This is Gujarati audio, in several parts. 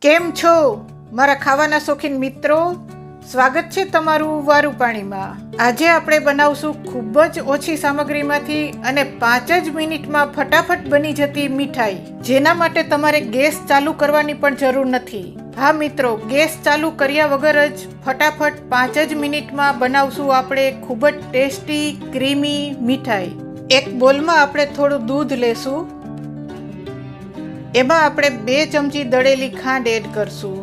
કેમ છો મારા ખાવાના શોખીન મિત્રો? સ્વાગત છે તમારું વારું પાણીમાં. આજે આપણે બનાવશું ખૂબ જ ઓછી સામગ્રીમાંથી અને 5 જ મિનિટમાં ફટાફટ બની જતી મીઠાઈ, જેના માટે તમારે ગેસ ચાલુ કરવાની પણ જરૂર નથી. હા મિત્રો, ગેસ ચાલુ કર્યા વગર જ ફટાફટ 5 જ મિનિટમાં બનાવશું આપણે ખૂબ જ ટેસ્ટી ક્રીમી મીઠાઈ. એક બોલમાં આપણે થોડું દૂધ લેશું. એમાં આપણે 2 ચમચી દળેલી ખાંડ એડ કરશું.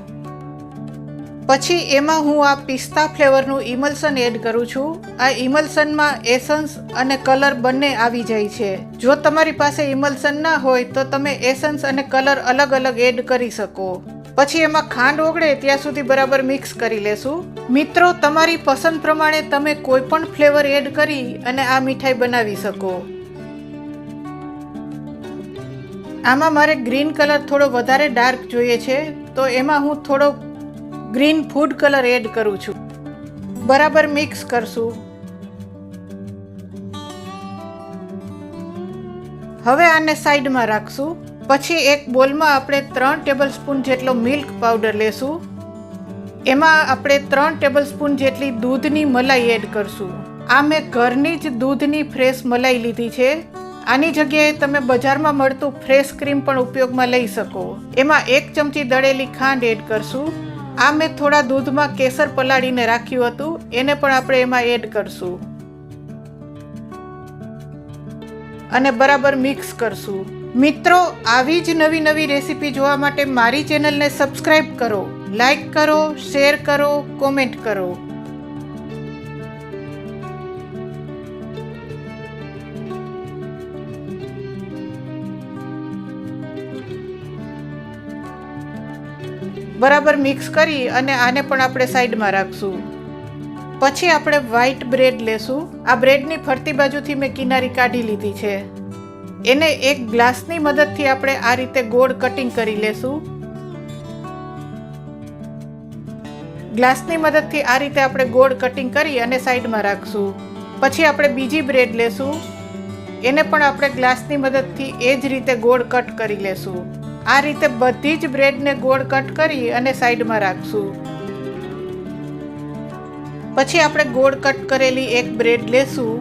પછી એમાં હું આ પિસ્તા ફ્લેવરનું ઈમલસન એડ કરું છું. આ ઈમલસનમાં એસન્સ અને કલર બંને આવી જાય છે. જો તમારી પાસે ઈમલસન ના હોય તો તમે એસન્સ અને કલર અલગ અલગ એડ કરી શકો. પછી એમાં ખાંડ ઓગળે ત્યાં સુધી બરાબર મિક્સ કરી લેશું. મિત્રો, તમારી પસંદ પ્રમાણે તમે કોઈ પણ ફ્લેવર એડ કરી અને આ મીઠાઈ બનાવી શકો. આમાં મારે ગ્રીન કલર થોડો વધારે ડાર્ક જોઈએ છે, તો એમાં હું થોડો ગ્રીન ફૂડ કલર એડ કરું છું. બરાબર મિક્સ કરશું. હવે આને સાઈડમાં રાખશું. પછી એક બોલમાં આપણે 3 ટેબલ સ્પૂન જેટલો મિલ્ક પાવડર લેશું. એમાં આપણે 3 ટેબલ સ્પૂન જેટલી દૂધની મલાઈ એડ કરશું. આ મેં ઘરની જ દૂધની ફ્રેશ મલાઈ લીધી છે. આની જગ્યાએ તમે બજારમાં મળતું ફ્રેશ ક્રીમ પણ ઉપયોગમાં લઈ શકો. એમાં 1 ચમચી દળેલી ખાંડ એડ કરશું. આ મેં થોડા દૂધમાં કેસર પલાળીને રાખ્યું હતું, એને પણ આપણે એમાં એડ કરશું અને બરાબર મિક્સ કરશું. મિત્રો, આવી જ નવી નવી રેસીપી જોવા માટે મારી ચેનલને સબસ્ક્રાઈબ કરો, લાઈક કરો, શેર કરો, કોમેન્ટ કરો. બરાબર મિક્સ કરી અને આને પણ આપણે સાઈડમાં રાખશું. પછી આપણે વ્હાઈટ બ્રેડ લેશું. આ બ્રેડની ફરતી બાજુથી મેં કિનારી કાઢી લીધી છે. એને એક ગ્લાસની મદદથી આપણે આ રીતે ગોળ કટિંગ કરી લેશું. ગ્લાસની મદદથી આ રીતે આપણે ગોળ કટિંગ કરી અને સાઈડમાં રાખશું. પછી આપણે બીજી બ્રેડ લેશું. એને પણ આપણે ગ્લાસની મદદથી એ જ રીતે ગોળ કટ કરી લેશું. આ રીતે બધી જ બ્રેડને ગોળ કટ કરી અને સાઈડમાં રાખશું. પછી આપણે ગોળ કટ કરેલી એક બ્રેડ લેશું.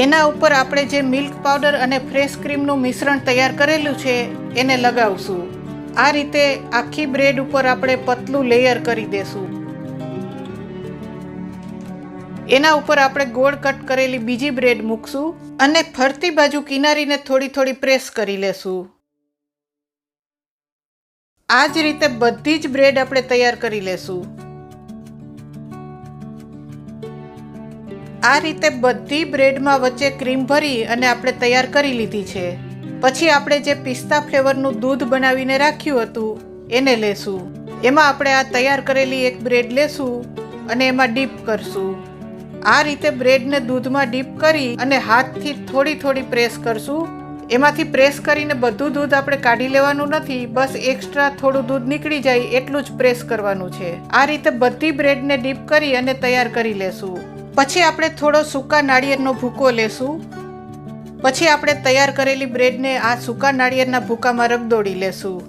એના ઉપર આપણે જે મિલ્ક પાવડર અને ફ્રેશ ક્રીમનું મિશ્રણ તૈયાર કરેલું છે એને લગાવશું. આ રીતે આખી બ્રેડ ઉપર આપણે પતલું લેયર કરી દેશું. એના ઉપર આપણે ગોળ કટ કરેલી બીજી બ્રેડ મૂકશું અને ફરતી બાજુ કિનારીને થોડી થોડી પ્રેસ કરી લેશું. આ જ રીતે બધી જ બ્રેડ આપણે તૈયાર કરી લેશું. આ રીતે બધી બ્રેડમાં વચ્ચે ક્રીમ ભરી અને આપણે તૈયાર કરી લીધી છે. પછી આપણે જે પિસ્તા ફ્લેવરનું દૂધ બનાવીને રાખ્યું હતું એને લેશું. એમાં આપણે આ તૈયાર કરેલી એક બ્રેડ લેશું અને એમાં ડીપ કરશું. આ રીતે બ્રેડને દૂધમાં ડીપ કરી અને હાથથી થોડી થોડી પ્રેસ કરશું. એમાંથી પ્રેસ કરીને બધું દૂધ આપણે કાઢી લેવાનું નથી, બસ એક્સ્ટ્રા થોડું દૂધ નીકળી જાય એટલું જ પ્રેસ કરવાનું છે. આ રીતે બધી બ્રેડને ડીપ કરી અને તૈયાર કરી લેશું. પછી આપણે થોડો સૂકા નાળિયેરનો ભૂકો લેશું. પછી આપણે તૈયાર કરેલી બ્રેડને આ સૂકા નાળિયેરના ભૂકામાં રગદોળી લેશું.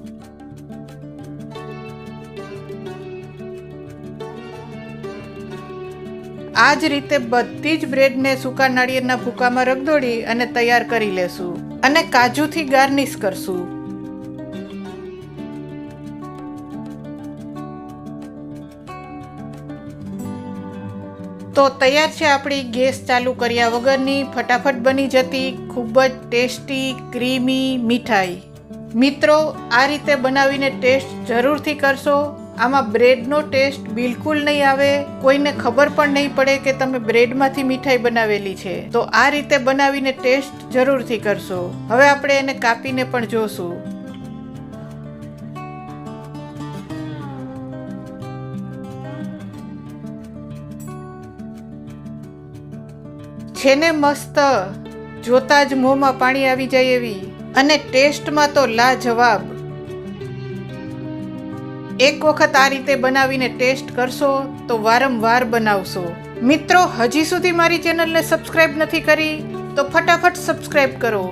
આ જ રીતે બધી જ બ્રેડને સૂકા નાળિયેરના ભૂકામાં રગદોળી અને તૈયાર કરી લેશું અને કાજુથી ગાર્નિશ કરશું. તો તૈયાર છે આપણી ગેસ ચાલુ કર્યા વગરની ફટાફટ બની જતી ખૂબ જ ટેસ્ટી ક્રીમી મીઠાઈ. મિત્રો, આ રીતે બનાવીને ટેસ્ટ જરૂરથી કરશો. આમાં બ્રેડનો ટેસ્ટ બિલકુલ નહીં આવે. કોઈને ખબર પણ નહીં પડે કે તમે બ્રેડમાંથી મીઠાઈ બનાવેલી છે. તો આ રીતે બનાવીને ટેસ્ટ જરૂરથી કરશો. હવે આપણે એને કાપીને પણ જોશું. છે ને મસ્ત, જોતા જ મોંમાં પાણી આવી જાય એવી, અને ટેસ્ટમાં તો લાજવાબ. એક વખત આ રીતે બનાવીને ટેસ્ટ કરશો તો વારંવાર બનાવશો. મિત્રો, હજી સુધી મારી ચેનલને સબસ્ક્રાઈબ નથી કરી તો ફટાફટ સબસ્ક્રાઈબ કરો.